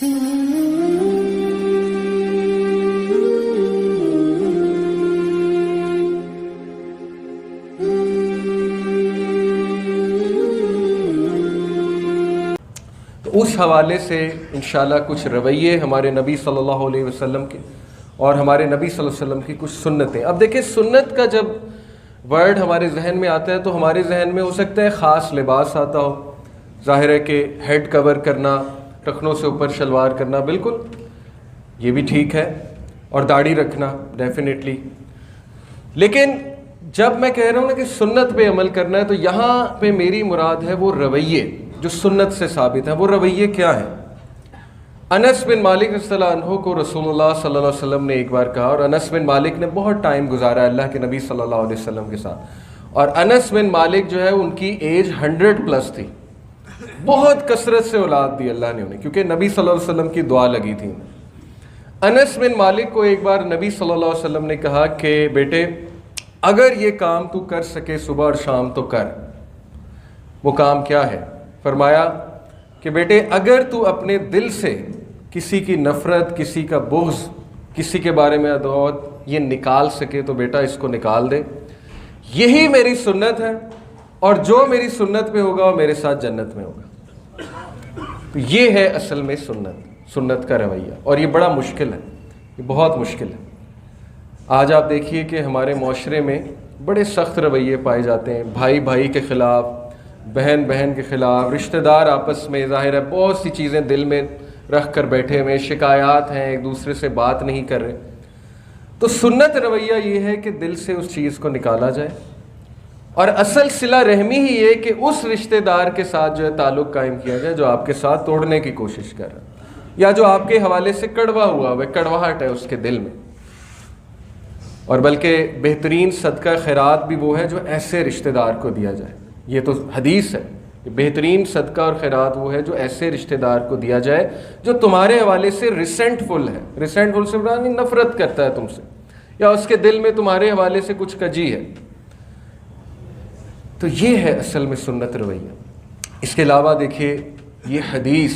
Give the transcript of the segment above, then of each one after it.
اس حوالے سے انشاءاللہ کچھ رویے ہمارے نبی صلی اللہ علیہ وسلم کے اور ہمارے نبی صلی اللہ علیہ وسلم کی کچھ سنتیں. اب دیکھیں سنت کا جب ورڈ ہمارے ذہن میں آتا ہے تو ہمارے ذہن میں ہو سکتا ہے خاص لباس آتا ہو. ظاہر ہے کہ ہیڈ کور کرنا، ٹخنوں سے اوپر شلوار کرنا، بالکل یہ بھی ٹھیک ہے، اور داڑھی رکھنا ڈیفینیٹلی. لیکن جب میں کہہ رہا ہوں نا کہ سنت پہ عمل کرنا ہے تو یہاں پہ میری مراد ہے وہ رویے جو سنت سے ثابت ہیں. وہ رویے کیا ہیں؟ انس بن مالک رضی اللہ عنہ کو رسول اللہ صلی اللہ علیہ وسلم نے ایک بار کہا، اور انس بن مالک نے بہت ٹائم گزارا اللہ کے نبی صلی اللہ علیہ وسلم کے ساتھ، اور انس بن مالک جو ہے ان کی ایج 100+ تھی. بہت کثرت سے اولاد دی اللہ نے انہیں، کیونکہ نبی صلی اللہ علیہ وسلم کی دعا لگی تھی. انس بن مالک کو ایک بار نبی صلی اللہ علیہ وسلم نے کہا کہ بیٹے اگر یہ کام تو کر سکے صبح اور شام تو کر. وہ کام کیا ہے؟ فرمایا کہ بیٹے اگر تو اپنے دل سے کسی کی نفرت، کسی کا بغض، کسی کے بارے میں عداوت یہ نکال سکے تو بیٹا اس کو نکال دے. یہی میری سنت ہے، اور جو میری سنت پہ ہوگا وہ میرے ساتھ جنت میں ہوگا. تو یہ ہے اصل میں سنت کا رویہ، اور یہ بڑا مشکل ہے، یہ بہت مشکل ہے. آج آپ دیکھیے کہ ہمارے معاشرے میں بڑے سخت رویے پائے جاتے ہیں، بھائی بھائی کے خلاف، بہن بہن کے خلاف، رشتہ دار آپس میں ظاہر ہے بہت سی چیزیں دل میں رکھ کر بیٹھے ہوئے، شکایات ہیں، ایک دوسرے سے بات نہیں کر رہے. تو سنت رویہ یہ ہے کہ دل سے اس چیز کو نکالا جائے، اور اصل صلہ رحمی ہی یہ کہ اس رشتہ دار کے ساتھ جو ہے تعلق قائم کیا جائے جو آپ کے ساتھ توڑنے کی کوشش کر رہا ہے، یا جو آپ کے حوالے سے کڑوا ہوا ہے، کڑواہٹ ہے اس کے دل میں. اور بلکہ بہترین صدقہ خیرات بھی وہ ہے جو ایسے رشتہ دار کو دیا جائے. یہ تو حدیث ہے کہ بہترین صدقہ اور خیرات وہ ہے جو ایسے رشتہ دار کو دیا جائے جو تمہارے حوالے سے ریسنٹ فل ہے. ریسنٹ فل سے مراد نفرت کرتا ہے تم سے، یا اس کے دل میں تمہارے حوالے سے کچھ کجی ہے. تو یہ ہے اصل میں سنت رویہ. اس کے علاوہ دیکھیے یہ حدیث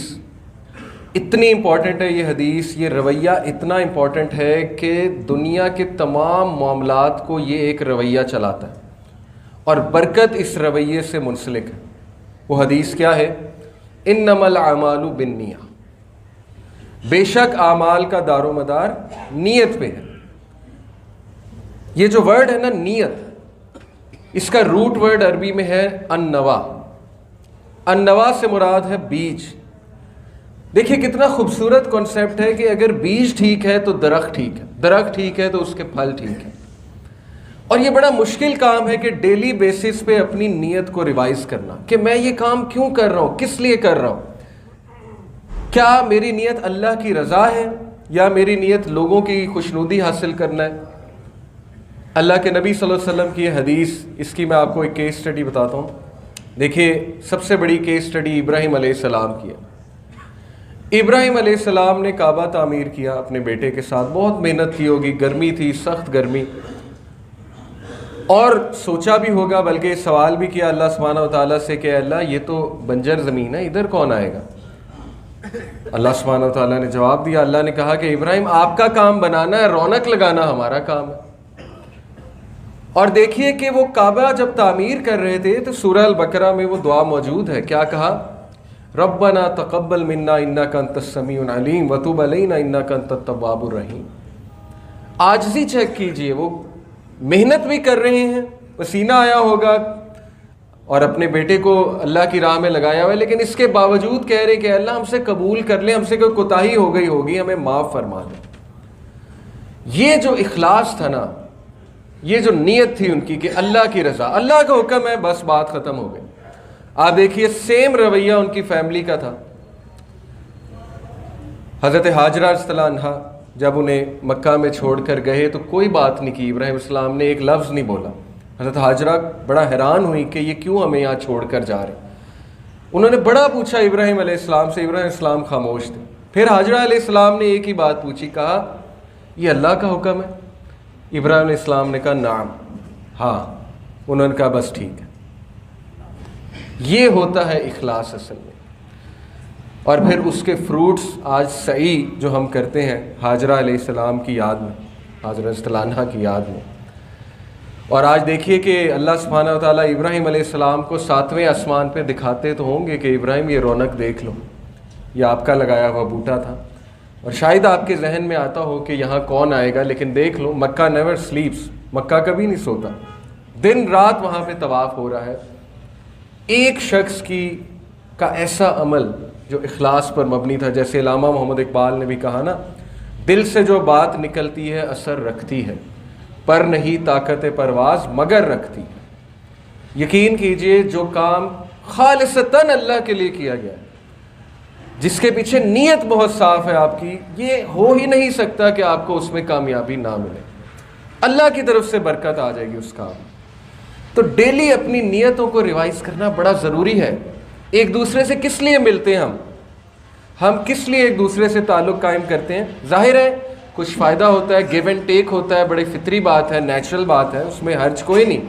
اتنی امپورٹنٹ ہے، یہ حدیث، یہ رویہ اتنا امپورٹنٹ ہے کہ دنیا کے تمام معاملات کو یہ ایک رویہ چلاتا ہے، اور برکت اس رویے سے منسلک ہے. وہ حدیث کیا ہے؟ انما الاعمال بالنیہ، بے شک اعمال کا دار و مدار نیت پہ ہے. یہ جو ورڈ ہے نا نیت، اس کا روٹ ورڈ عربی میں ہے النوا. النوا سے مراد ہے بیج. دیکھیے کتنا خوبصورت کانسیپٹ ہے کہ اگر بیج ٹھیک ہے تو درخت ٹھیک ہے، درخت ٹھیک ہے تو اس کے پھل ٹھیک ہے. اور یہ بڑا مشکل کام ہے کہ ڈیلی بیسس پہ اپنی نیت کو ریوائز کرنا کہ میں یہ کام کیوں کر رہا ہوں، کس لیے کر رہا ہوں. کیا میری نیت اللہ کی رضا ہے، یا میری نیت لوگوں کی خوشنودی حاصل کرنا ہے؟ اللہ کے نبی صلی اللہ علیہ وسلم کی یہ حدیث، اس کی میں آپ کو ایک کیس سٹڈی بتاتا ہوں. دیکھیے سب سے بڑی کیس سٹڈی ابراہیم علیہ السلام کی ہے. ابراہیم علیہ السلام نے کعبہ تعمیر کیا اپنے بیٹے کے ساتھ. بہت محنت کی ہوگی، گرمی تھی، سخت گرمی، اور سوچا بھی ہوگا، بلکہ سوال بھی کیا اللہ سبحانہ و تعالیٰ سے کہ اللہ یہ تو بنجر زمین ہے، ادھر کون آئے گا؟ اللہ سبحانہ و تعالیٰ نے جواب دیا. اللہ نے کہا کہ ابراہیم آپ کا کام بنانا ہے، رونق لگانا ہمارا کام ہے. اور دیکھیے کہ وہ کعبہ جب تعمیر کر رہے تھے تو سورہ البقرہ میں وہ دعا موجود ہے. کیا کہا؟ ربنا تقبل منا انک انت السمیع العلیم وتب علینا انک انت التواب الرحیم. عاجزی چیک کیجئے، وہ محنت بھی کر رہے ہیں، پسینہ آیا ہوگا، اور اپنے بیٹے کو اللہ کی راہ میں لگایا ہوا ہے، لیکن اس کے باوجود کہہ رہے کہ اللہ ہم سے قبول کر لیں، ہم سے کوئی کوتاہی ہو گئی ہوگی، ہمیں معاف فرما دیں. یہ جو اخلاص تھا نا، یہ جو نیت تھی ان کی کہ اللہ کی رضا، اللہ کا حکم ہے، بس بات ختم ہو گئی. آپ دیکھیے سیم رویہ ان کی فیملی کا تھا. حضرت حاجرہ رضی اللہ عنہا جب انہیں مکہ میں چھوڑ کر گئے تو کوئی بات نہیں کی، ابراہیم السلام نے ایک لفظ نہیں بولا. حضرت حاجرہ بڑا حیران ہوئی کہ یہ کیوں ہمیں یہاں چھوڑ کر جا رہے. انہوں نے بڑا پوچھا ابراہیم علیہ السلام سے، ابراہیم علیہ السلام خاموش تھے. پھر حاجرہ علیہ السلام نے ایک ہی بات پوچھی، کہا یہ اللہ کا حکم ہے؟ ابراہیم علیہ السلام نے کہا نعم، ہاں. انہوں نے کہا بس ٹھیک ہے. یہ ہوتا ہے اخلاص اصل میں. اور پھر اس کے فروٹس آج سعی جو ہم کرتے ہیں ہاجرہ علیہ السلام کی یاد میں، ہاجرہ رضی اللہ عنہا کی یاد میں. اور آج دیکھیے کہ اللہ سبحانہ و تعالیٰ ابراہیم علیہ السلام کو 7ویں آسمان پہ دکھاتے تو ہوں گے کہ ابراہیم یہ رونق دیکھ لو، یہ آپ کا لگایا ہوا بوٹا تھا. اور شاید آپ کے ذہن میں آتا ہو کہ یہاں کون آئے گا، لیکن دیکھ لو مکہ نیور سلیپس، مکہ کبھی نہیں سوتا، دن رات وہاں پہ طواف ہو رہا ہے. ایک شخص کا ایسا عمل جو اخلاص پر مبنی تھا، جیسے علامہ محمد اقبال نے بھی کہا نا، دل سے جو بات نکلتی ہے اثر رکھتی ہے، پر نہیں طاقت پرواز مگر رکھتی ہے. یقین کیجئے جو کام خالصتاً اللہ کے لیے کیا گیا ہے، جس کے پیچھے نیت بہت صاف ہے آپ کی، یہ ہو ہی نہیں سکتا کہ آپ کو اس میں کامیابی نہ ملے. اللہ کی طرف سے برکت آ جائے گی اس کام. تو ڈیلی اپنی نیتوں کو ریوائز کرنا بڑا ضروری ہے. ایک دوسرے سے کس لیے ملتے ہیں ہم کس لیے ایک دوسرے سے تعلق قائم کرتے ہیں؟ ظاہر ہے کچھ فائدہ ہوتا ہے، گیو اینڈ ٹیک ہوتا ہے، بڑی فطری بات ہے، نیچرل بات ہے، اس میں حرج کوئی نہیں.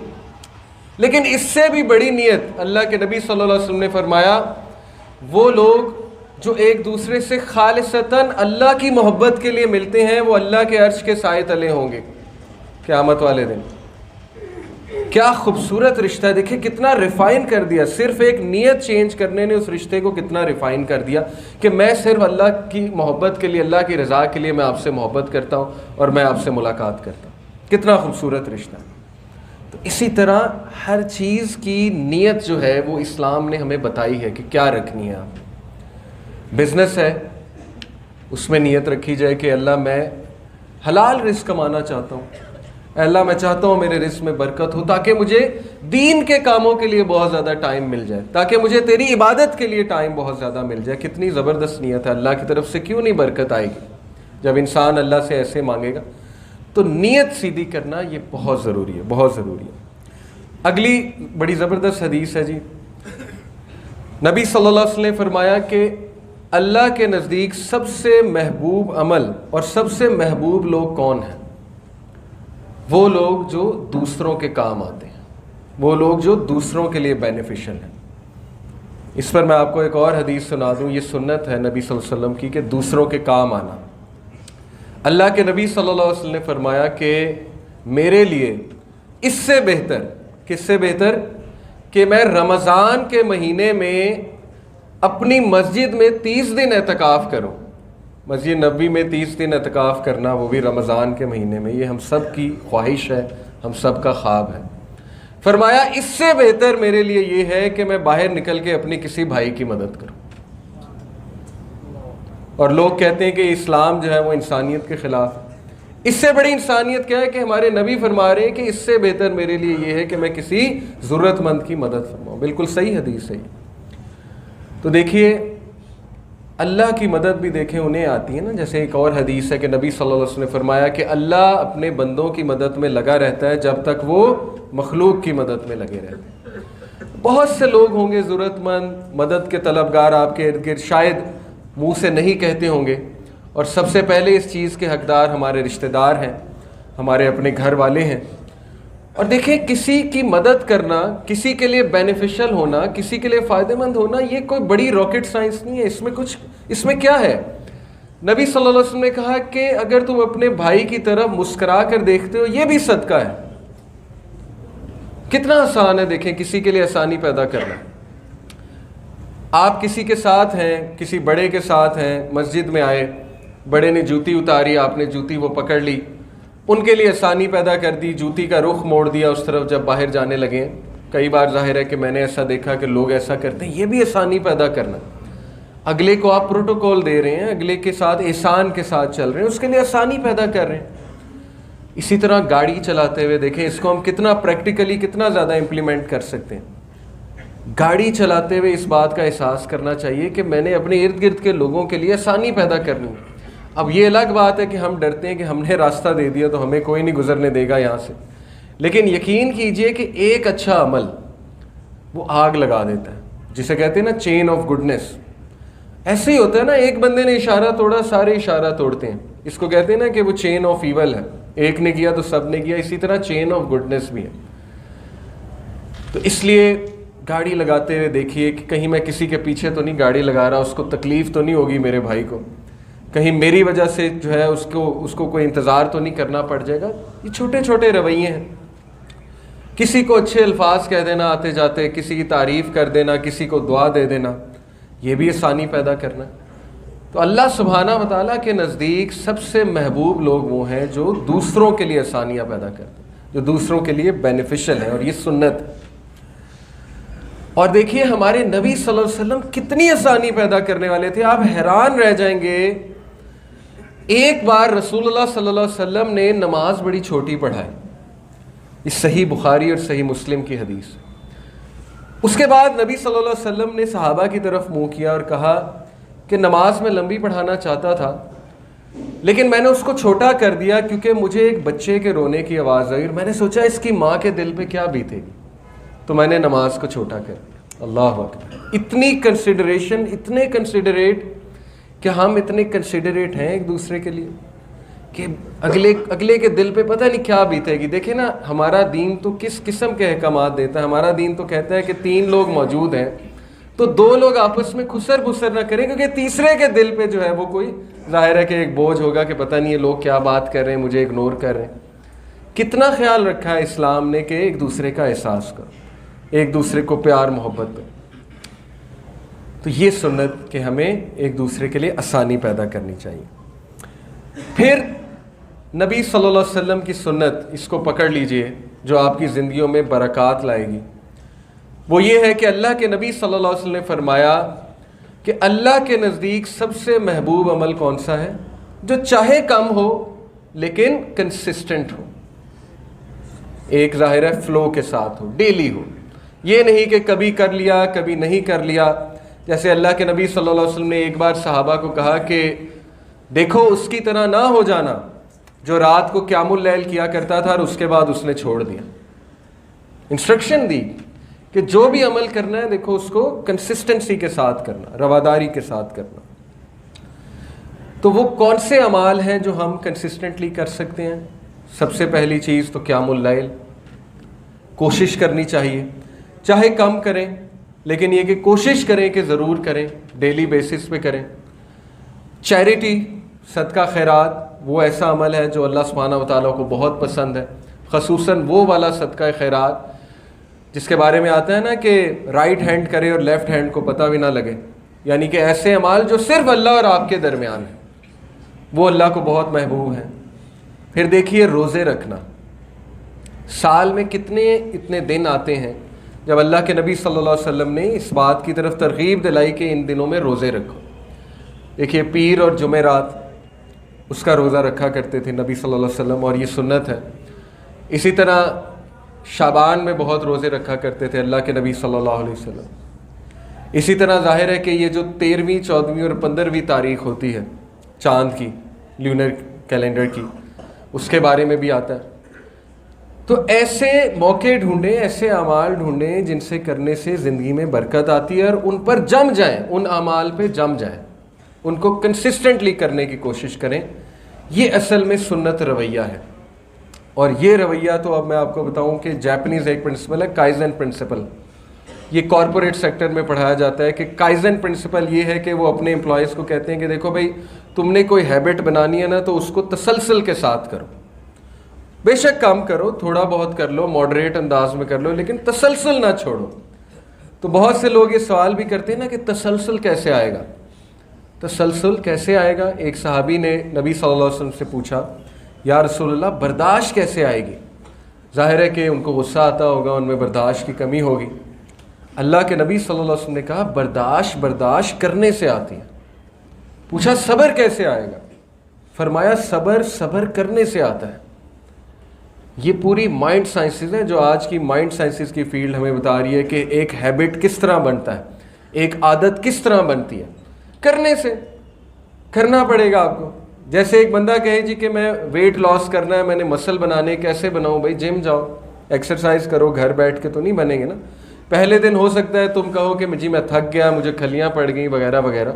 لیکن اس سے بھی بڑی نیت اللہ کے نبی صلی اللہ علیہ وسلم نے فرمایا وہ لوگ جو ایک دوسرے سے خالصتاً اللہ کی محبت کے لیے ملتے ہیں وہ اللہ کے عرش کے سائے تلے ہوں گے قیامت والے دن. کیا خوبصورت رشتہ ہے، دیکھیں کتنا ریفائن کر دیا، صرف ایک نیت چینج کرنے نے اس رشتے کو کتنا ریفائن کر دیا کہ میں صرف اللہ کی محبت کے لیے، اللہ کی رضا کے لیے میں آپ سے محبت کرتا ہوں اور میں آپ سے ملاقات کرتا ہوں. کتنا خوبصورت رشتہ. تو اسی طرح ہر چیز کی نیت جو ہے وہ اسلام نے ہمیں بتائی ہے کہ کیا رکھنی ہے. آپ بزنس ہے، اس میں نیت رکھی جائے کہ اللہ میں حلال رزق کمانا چاہتا ہوں، اے اللہ میں چاہتا ہوں میرے رزق میں برکت ہو تاکہ مجھے دین کے کاموں کے لیے بہت زیادہ ٹائم مل جائے، تاکہ مجھے تیری عبادت کے لیے ٹائم بہت زیادہ مل جائے. کتنی زبردست نیت ہے، اللہ کی طرف سے کیوں نہیں برکت آئے گی جب انسان اللہ سے ایسے مانگے گا. تو نیت سیدھی کرنا یہ بہت ضروری ہے، بہت ضروری ہے. اگلی بڑی زبردست حدیث ہے جی. نبی صلی اللہ علیہ وسلم نے فرمایا کہ اللہ کے نزدیک سب سے محبوب عمل اور سب سے محبوب لوگ کون ہیں؟ وہ لوگ جو دوسروں کے کام آتے ہیں، وہ لوگ جو دوسروں کے لیے بینیفیشل ہیں. اس پر میں آپ کو ایک اور حدیث سنا دوں، یہ سنت ہے نبی صلی اللہ علیہ وسلم کی کہ دوسروں کے کام آنا. اللہ کے نبی صلی اللہ علیہ وسلم نے فرمایا کہ میرے لیے اس سے بہتر، کس سے بہتر؟ کہ میں رمضان کے مہینے میں اپنی مسجد میں 30 دن اعتکاف کروں. مسجد نبوی میں 30 دن اعتکاف کرنا، وہ بھی رمضان کے مہینے میں، یہ ہم سب کی خواہش ہے، ہم سب کا خواب ہے. فرمایا اس سے بہتر میرے لیے یہ ہے کہ میں باہر نکل کے اپنی کسی بھائی کی مدد کروں. اور لوگ کہتے ہیں کہ اسلام جو ہے وہ انسانیت کے خلاف ہے. اس سے بڑی انسانیت کیا ہے کہ ہمارے نبی فرما رہے ہیں کہ اس سے بہتر میرے لیے یہ ہے کہ میں کسی ضرورت مند کی مدد فرماؤں. بالکل صحیح حدیث ہے. تو دیکھیے اللہ کی مدد بھی دیکھیں انہیں آتی ہے نا، جیسے ایک اور حدیث ہے کہ نبی صلی اللہ علیہ وسلم نے فرمایا کہ اللہ اپنے بندوں کی مدد میں لگا رہتا ہے جب تک وہ مخلوق کی مدد میں لگے رہتے ہیں. بہت سے لوگ ہوں گے ضرورت مند، مدد کے طلبگار آپ کے ارد گرد، شاید منہ سے نہیں کہتے ہوں گے، اور سب سے پہلے اس چیز کے حقدار ہمارے رشتہ دار ہیں، ہمارے اپنے گھر والے ہیں. اور دیکھیں کسی کی مدد کرنا، کسی کے لیے بینیفیشل ہونا، کسی کے لیے فائدہ مند ہونا، یہ کوئی بڑی راکٹ سائنس نہیں ہے. اس میں کیا ہے؟ نبی صلی اللہ علیہ وسلم نے کہا کہ اگر تم اپنے بھائی کی طرف مسکرا کر دیکھتے ہو یہ بھی صدقہ ہے. کتنا آسان ہے دیکھیں کسی کے لیے آسانی پیدا کرنا. آپ کسی کے ساتھ ہیں، کسی بڑے کے ساتھ ہیں، مسجد میں آئے، بڑے نے جوتی اتاری، آپ نے جوتی وہ پکڑ لی، ان کے لیے آسانی پیدا کر دی، جوتی کا رخ موڑ دیا اس طرف جب باہر جانے لگے. کئی بار ظاہر ہے کہ میں نے ایسا دیکھا کہ لوگ ایسا کرتے ہیں، یہ بھی آسانی پیدا کرنا. اگلے کو آپ پروٹوکول دے رہے ہیں، اگلے کے ساتھ احسان کے ساتھ چل رہے ہیں، اس کے لیے آسانی پیدا کر رہے ہیں. اسی طرح گاڑی چلاتے ہوئے دیکھیں اس کو ہم کتنا پریکٹیکلی کتنا زیادہ امپلیمنٹ کر سکتے ہیں. گاڑی چلاتے ہوئے اس بات کا احساس کرنا چاہیے کہ میں نے اپنے ارد گرد کے لوگوں کے لیے آسانی پیدا کرنی ہے. اب یہ الگ بات ہے کہ ہم ڈرتے ہیں کہ ہم نے راستہ دے دیا تو ہمیں کوئی نہیں گزرنے دے گا یہاں سے، لیکن یقین کیجئے کہ ایک اچھا عمل وہ آگ لگا دیتا ہے، جسے کہتے ہیں نا چین آف گڈنس. ایسے ہی ہوتا ہے نا، ایک بندے نے اشارہ توڑا سارے اشارہ توڑتے ہیں، اس کو کہتے ہیں نا کہ وہ چین آف ایول ہے، ایک نے کیا تو سب نے کیا. اسی طرح چین آف گڈنس بھی ہے. تو اس لیے گاڑی لگاتے ہوئے دیکھیے کہ کہیں میں کسی کے پیچھے تو نہیں گاڑی لگا رہا، اس کو تکلیف تو نہیں ہوگی میرے بھائی کو، کہیں میری وجہ سے جو ہے اس کو کوئی انتظار تو نہیں کرنا پڑ جائے گا۔ یہ چھوٹے چھوٹے رویے ہیں، کسی کو اچھے الفاظ کہہ دینا آتے جاتے، کسی کی تعریف کر دینا، کسی کو دعا دے دینا، یہ بھی آسانی پیدا کرنا ہے۔ تو اللہ سبحانہ و تعالیٰ کے نزدیک سب سے محبوب لوگ وہ ہیں جو دوسروں کے لیے آسانیاں پیدا کرتے ہیں، جو دوسروں کے لیے بینیفیشل ہیں، اور یہ سنت ہے۔ اور دیکھیے ہمارے نبی صلی اللہ علیہ وسلم کتنی آسانی پیدا کرنے والے تھے، آپ حیران رہ جائیں گے۔ ایک بار رسول اللہ صلی اللہ علیہ وسلم نے نماز بڑی چھوٹی پڑھائی، یہ صحیح بخاری اور صحیح مسلم کی حدیث۔ اس کے بعد نبی صلی اللہ علیہ وسلم نے صحابہ کی طرف منہ کیا اور کہا کہ نماز میں لمبی پڑھانا چاہتا تھا، لیکن میں نے اس کو چھوٹا کر دیا کیونکہ مجھے ایک بچے کے رونے کی آواز آئی اور میں نے سوچا اس کی ماں کے دل پہ کیا بیتے گی، تو میں نے نماز کو چھوٹا کر دیا۔ اللہ اکبر، اتنی کنسیڈریشن، اتنے کنسیڈریٹ کہ ہم اتنے کنسیڈریٹ ہیں ایک دوسرے کے لیے کہ اگلے کے دل پہ پتہ نہیں کیا بیتے گی۔ دیکھیں نا ہمارا دین تو کس قسم کے احکامات دیتا ہے۔ ہمارا دین تو کہتا ہے کہ 3 لوگ موجود ہیں تو 2 لوگ آپس میں خسر بسر نہ کریں، کیونکہ تیسرے کے دل پہ جو ہے وہ کوئی ظاہر ہے کہ ایک بوجھ ہوگا کہ پتہ نہیں یہ لوگ کیا بات کر رہے ہیں، مجھے اگنور کر رہے ہیں۔ کتنا خیال رکھا ہے اسلام نے کہ ایک دوسرے کا احساس کرو، ایک دوسرے کو پیار محبت دو۔ تو یہ سنت کہ ہمیں ایک دوسرے کے لیے آسانی پیدا کرنی چاہیے۔ پھر نبی صلی اللہ علیہ وسلم کی سنت، اس کو پکڑ لیجئے، جو آپ کی زندگیوں میں برکات لائے گی، وہ یہ ہے کہ اللہ کے نبی صلی اللہ علیہ وسلم نے فرمایا کہ اللہ کے نزدیک سب سے محبوب عمل کون سا ہے؟ جو چاہے کم ہو لیکن کنسسٹنٹ ہو، ایک ظاہر ہے فلو کے ساتھ ہو، ڈیلی ہو، یہ نہیں کہ کبھی کر لیا کبھی نہیں کر لیا۔ جیسے اللہ کے نبی صلی اللہ علیہ وسلم نے ایک بار صحابہ کو کہا کہ دیکھو اس کی طرح نہ ہو جانا جو رات کو قیام اللیل کیا کرتا تھا اور اس کے بعد اس نے چھوڑ دیا۔ انسٹرکشن دی کہ جو بھی عمل کرنا ہے دیکھو اس کو کنسسٹنسی کے ساتھ کرنا، رواداری کے ساتھ کرنا۔ تو وہ کون سے اعمال ہیں جو ہم کنسسٹنٹلی کر سکتے ہیں؟ سب سے پہلی چیز تو قیام اللیل، کوشش کرنی چاہیے، چاہے کم کریں لیکن یہ کہ کوشش کریں کہ ضرور کریں، ڈیلی بیسس پہ کریں۔ چیریٹی، صدقہ خیرات، وہ ایسا عمل ہے جو اللہ سبحانہ و تعالیٰ کو بہت پسند ہے، خصوصاً وہ والا صدقہ خیرات جس کے بارے میں آتا ہے نا کہ رائٹ ہینڈ کرے اور لیفٹ ہینڈ کو پتہ بھی نہ لگے، یعنی کہ ایسے اعمال جو صرف اللہ اور آپ کے درمیان ہیں، وہ اللہ کو بہت محبوب ہیں۔ پھر دیکھیے روزے رکھنا، سال میں اتنے دن آتے ہیں جب اللہ کے نبی صلی اللہ علیہ وسلم نے اس بات کی طرف ترغیب دلائی کہ ان دنوں میں روزے رکھو۔ دیکھیے پیر اور جمعرات اس کا روزہ رکھا کرتے تھے نبی صلی اللہ علیہ وسلم، اور یہ سنت ہے۔ اسی طرح شعبان میں بہت روزے رکھا کرتے تھے اللہ کے نبی صلی اللہ علیہ وسلم۔ اسی طرح ظاہر ہے کہ یہ جو 13ویں 14ویں اور 15ویں تاریخ ہوتی ہے چاند کی، لیونر کیلنڈر کی، اس کے بارے میں بھی آتا ہے۔ تو ایسے موقع ڈھونڈیں، ایسے اعمال ڈھونڈیں جن سے کرنے سے زندگی میں برکت آتی ہے، اور ان پر جم جائیں، ان اعمال پہ جم جائیں، ان کو کنسسٹنٹلی کرنے کی کوشش کریں۔ یہ اصل میں سنت رویہ ہے۔ اور یہ رویہ تو اب میں آپ کو بتاؤں کہ جاپنیز ایک پرنسپل ہے کائزن پرنسپل، یہ کارپوریٹ سیکٹر میں پڑھایا جاتا ہے کہ کائزن پرنسپل یہ ہے کہ وہ اپنے امپلائیز کو کہتے ہیں کہ دیکھو بھائی تم نے کوئی ہیبٹ بنانی ہے نا تو اس کو تسلسل کے ساتھ کرو، بے شک کام کرو، تھوڑا بہت کر لو، ماڈریٹ انداز میں کر لو، لیکن تسلسل نہ چھوڑو۔ تو بہت سے لوگ یہ سوال بھی کرتے ہیں نا کہ تسلسل کیسے آئے گا؟ تسلسل کیسے آئے گا؟ ایک صحابی نے نبی صلی اللہ علیہ وسلم سے پوچھا یا رسول اللہ برداشت کیسے آئے گی؟ ظاہر ہے کہ ان کو غصہ آتا ہوگا، ان میں برداشت کی کمی ہوگی۔ اللہ کے نبی صلی اللہ علیہ وسلم نے کہا برداشت کرنے سے آتی ہے۔ پوچھا صبر کیسے آئے گا؟ فرمایا صبر کرنے سے آتا ہے۔ یہ پوری مائنڈ سائنسز ہے جو آج کی مائنڈ سائنسز کی فیلڈ ہمیں بتا رہی ہے کہ ایک ہیبٹ کس طرح بنتا ہے، ایک عادت کس طرح بنتی ہے، کرنے سے۔ کرنا پڑے گا آپ کو۔ جیسے ایک بندہ کہے جی کہ میں ویٹ لاس کرنا ہے، میں نے مسل بنانے، کیسے بناؤں؟ بھائی جم جاؤ، ایکسرسائز کرو، گھر بیٹھ کے تو نہیں بنیں گے نا۔ پہلے دن ہو سکتا ہے تم کہو کہ جی میں تھک گیا، مجھے کھلیاں پڑ گئیں وغیرہ وغیرہ،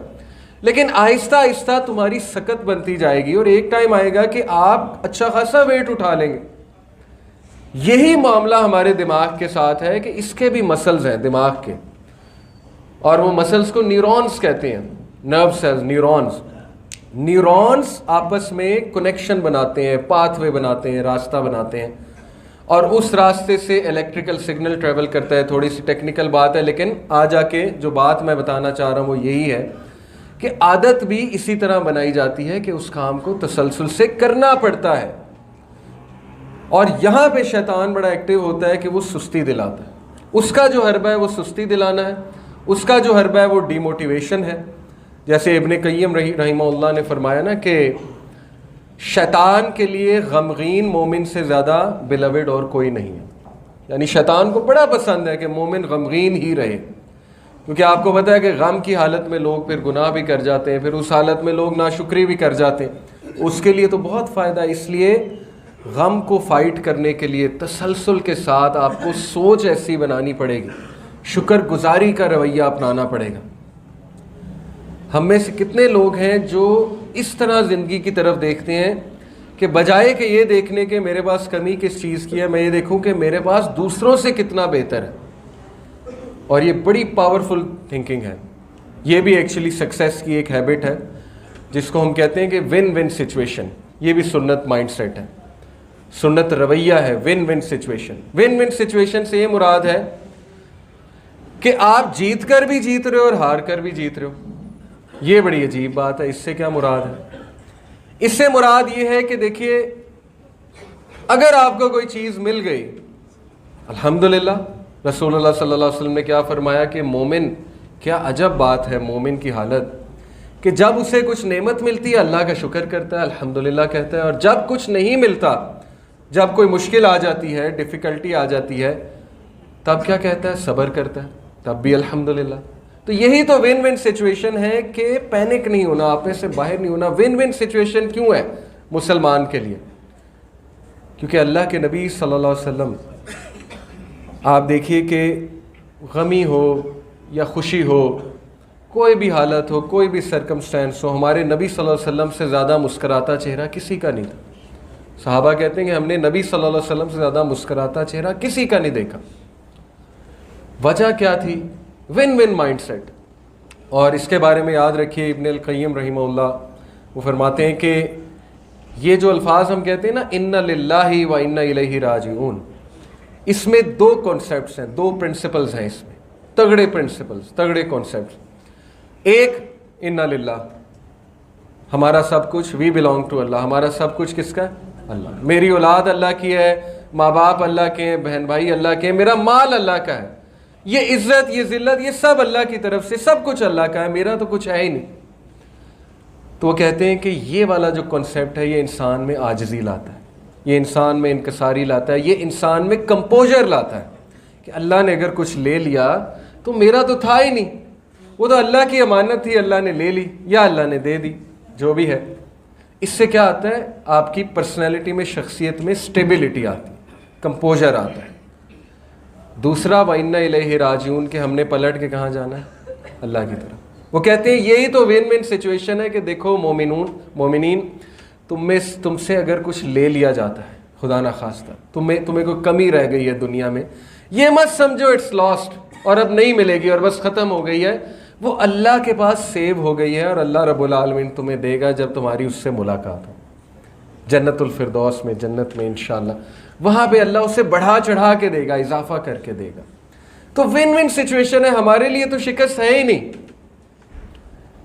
لیکن آہستہ آہستہ تمہاری سکت بنتی جائے گی اور ایک ٹائم آئے گا کہ آپ اچھا خاصا ویٹ اٹھا لیں گے۔ یہی معاملہ ہمارے دماغ کے ساتھ ہے کہ اس کے بھی مسلز ہیں دماغ کے، اور وہ مسلز کو نیورونز کہتے ہیں، نرو سیلز، نیورونز آپس میں کنیکشن بناتے ہیں، پاتھ وے بناتے ہیں، راستہ بناتے ہیں، اور اس راستے سے الیکٹریکل سگنل ٹریول کرتا ہے۔ تھوڑی سی ٹیکنیکل بات ہے، لیکن آج آ کے جو بات میں بتانا چاہ رہا ہوں وہ یہی ہے کہ عادت بھی اسی طرح بنائی جاتی ہے کہ اس کام کو تسلسل سے کرنا پڑتا ہے، اور یہاں پہ شیطان بڑا ایکٹیو ہوتا ہے کہ وہ سستی دلاتا ہے۔ اس کا جو حربہ ہے وہ سستی دلانا ہے، اس کا جو حربہ ہے وہ ڈی موٹیویشن ہے۔ جیسے ابن قیم رحمہ اللہ نے فرمایا نا کہ شیطان کے لیے غمگین مومن سے زیادہ بیلوڈ اور کوئی نہیں ہے، یعنی شیطان کو بڑا پسند ہے کہ مومن غمگین ہی رہے، کیونکہ آپ کو پتہ ہے کہ غم کی حالت میں لوگ پھر گناہ بھی کر جاتے ہیں، پھر اس حالت میں لوگ ناشکری بھی کر جاتے ہیں، اس کے لیے تو بہت فائدہ ہے۔ اس لیے غم کو فائٹ کرنے کے لیے تسلسل کے ساتھ آپ کو سوچ ایسی بنانی پڑے گی، شکر گزاری کا رویہ اپنانا پڑے گا۔ ہم میں سے کتنے لوگ ہیں جو اس طرح زندگی کی طرف دیکھتے ہیں کہ بجائے کہ یہ دیکھنے کے میرے پاس کمی کس چیز کی ہے، میں یہ دیکھوں کہ میرے پاس دوسروں سے کتنا بہتر ہے، اور یہ بڑی پاورفل تھنکنگ ہے۔ یہ بھی ایکچولی سکسیس کی ایک ہیبٹ ہے جس کو ہم کہتے ہیں کہ ون ون سچویشن، یہ بھی سنت مائنڈ سیٹ ہے، سنت رویہ ہے، one one situation. One one situation سے یہ مراد ہے کہ آپ جیت کر بھی جیت رہے ہو اور ہار کر بھی جیت رہے ہو۔ یہ بڑی عجیب بات ہے۔ اس سے کیا مراد ہے؟ اس سے مراد یہ ہے کہ دیکھیے، اگر آپ کو کوئی چیز مل گئی، الحمدللہ، رسول اللہ صلی اللہ علیہ وسلم نے کیا فرمایا کہ مومن، کیا عجب بات ہے مومن کی حالت کہ جب اسے کچھ نعمت ملتی ہے اللہ کا شکر کرتا ہے، الحمدللہ کہتا ہے، اور جب کچھ نہیں ملتا، جب کوئی مشکل آ جاتی ہے، ڈیفیکلٹی آ جاتی ہے، تب کیا کہتا ہے؟ صبر کرتا ہے، تب بھی الحمدللہ۔ تو یہی تو ون ون سچویشن ہے کہ پینک نہیں ہونا، آپ میں سے باہر نہیں ہونا۔ ون ون سچویشن کیوں ہے مسلمان کے لیے؟ کیونکہ اللہ کے نبی صلی اللہ علیہ وسلم، آپ دیکھیے کہ غمی ہو یا خوشی ہو، کوئی بھی حالت ہو، کوئی بھی سرکمسٹینس ہو، ہمارے نبی صلی اللہ علیہ وسلم سے زیادہ مسکراتا چہرہ کسی کا نہیں تھا۔ صحابہ کہتے ہیں کہ ہم نے نبی صلی اللہ علیہ وسلم سے زیادہ مسکراتا چہرہ کسی کا نہیں دیکھا۔ وجہ کیا تھی؟ One one mindset. اور اس کے بارے میں یاد رکھیے، ابن القیم رحمہ اللہ وہ فرماتے ہیں کہ یہ جو الفاظ ہم کہتے ہیں نا، ان للہ و انا الیہ راجعون، اس میں دو کانسیپٹس ہیں، دو پرنسپلز ہیں اس میں، تگڑے پرنسپلز، تگڑے کانسیپٹس۔ ایک، انا للہ، ہمارا سب کچھ، وی بلانگ ٹو اللہ، ہمارا سب کچھ کس کا ہے؟ اللہ۔ میری اولاد اللہ کی ہے، ماں باپ اللہ کے ہیں، بہن بھائی اللہ کے ہیں، میرا مال اللہ کا ہے، یہ عزت، یہ ذلت، یہ سب اللہ کی طرف سے، سب کچھ اللہ کا ہے، میرا تو کچھ ہے ہی نہیں۔ تو وہ کہتے ہیں کہ یہ والا جو کنسیپٹ ہے یہ انسان میں عاجزی لاتا ہے، یہ انسان میں انکساری لاتا ہے، یہ انسان میں کمپوزر لاتا ہے کہ اللہ نے اگر کچھ لے لیا تو میرا تو تھا ہی نہیں، وہ تو اللہ کی امانت تھی، اللہ نے لے لی یا اللہ نے دے دی، جو بھی ہے۔ اس سے کیا آتا ہے؟ آپ کی پرسنالٹی میں، شخصیت میں سٹیبلٹی آتی ہے، کمپوزر آتا ہے۔ دوسرا، وَإِنَّ إِلَيْهِ رَاجِعُونَ، کہ ہم نے پلٹ کے کہاں جانا ہے؟ اللہ کی طرف۔ وہ کہتے ہیں یہی تو ون ون سچویشن ہے کہ دیکھو مومنین، تم سے اگر کچھ لے لیا جاتا ہے، خدا نخواستہ تمہیں کوئی کمی رہ گئی ہے دنیا میں، یہ مت سمجھو اٹس لاسٹ اور اب نہیں ملے گی اور بس ختم ہو گئی ہے، وہ اللہ کے پاس سیو ہو گئی ہے، اور اللہ رب العالمین تمہیں دے گا جب تمہاری اس سے ملاقات ہو، جنت الفردوس میں، جنت میں انشاءاللہ، وہاں پہ اللہ اسے بڑھا چڑھا کے دے گا، اضافہ کر کے دے گا۔ تو ون ون سچویشن ہے، ہمارے لیے تو شکست ہے ہی نہیں۔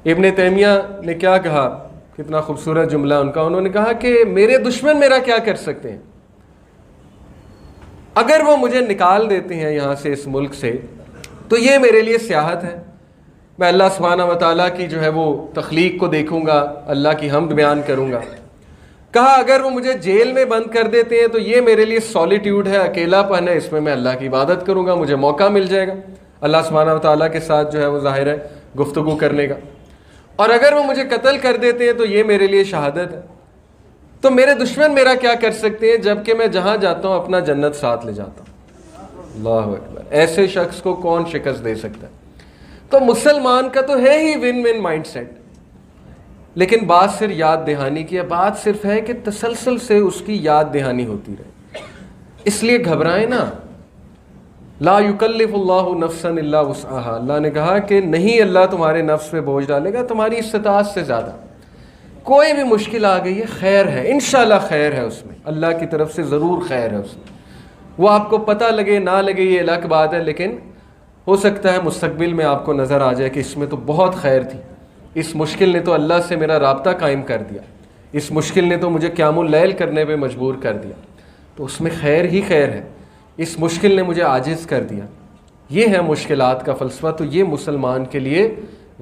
ابن تیمیہ نے کیا کہا، کتنا خوبصورت جملہ ان کا، انہوں نے کہا کہ میرے دشمن میرا کیا کر سکتے ہیں؟ اگر وہ مجھے نکال دیتے ہیں یہاں سے، اس ملک سے، تو یہ میرے لیے سیاحت ہے، میں اللہ سبحانہ و تعالیٰ کی جو ہے وہ تخلیق کو دیکھوں گا، اللہ کی حمد بیان کروں گا۔ کہا اگر وہ مجھے جیل میں بند کر دیتے ہیں تو یہ میرے لیے سولیٹیوڈ ہے، اکیلا پن ہے، اس میں اللہ کی عبادت کروں گا، مجھے موقع مل جائے گا اللہ سبحانہ و تعالیٰ کے ساتھ جو ہے وہ ظاہر ہے گفتگو کرنے کا۔ اور اگر وہ مجھے قتل کر دیتے ہیں تو یہ میرے لیے شہادت ہے۔ تو میرے دشمن میرا کیا کر سکتے ہیں، جب کہ میں جہاں جاتا ہوں اپنا جنت ساتھ لے جاتا ہوں۔ اللہ اکبر، ایسے شخص کو کون شکست دے سکتا ہے؟ تو مسلمان کا تو ہے ہی ون ون مائنڈ سیٹ، لیکن بات صرف یاد دہانی کی ہے، بات صرف ہے کہ تسلسل سے اس کی یاد دہانی ہوتی رہے۔ اس لیے گھبرائیں نا. لا یکلف اللہ نفسا الا وسعها، اللہ نے کہا کہ نہیں اللہ تمہارے نفس پہ بوجھ ڈالے گا تمہاری استطاعت سے زیادہ. کوئی بھی مشکل آ گئی ہے، خیر ہے انشاءاللہ، خیر ہے اس میں، اللہ کی طرف سے ضرور خیر ہے اس میں. وہ آپ کو پتہ لگے نہ لگے یہ الگ بات ہے، لیکن ہو سکتا ہے مستقبل میں آپ کو نظر آ جائے کہ اس میں تو بہت خیر تھی، اس مشکل نے تو اللہ سے میرا رابطہ قائم کر دیا، اس مشکل نے تو مجھے قیام اللیل کرنے پہ مجبور کر دیا، تو اس میں خیر ہی خیر ہے. اس مشکل نے مجھے عاجز کر دیا. یہ ہے مشکلات کا فلسفہ. تو یہ مسلمان کے لیے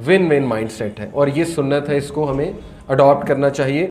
ون ون مائنڈ سیٹ ہے، اور یہ سنت ہے، اس کو ہمیں اڈاپٹ کرنا چاہیے.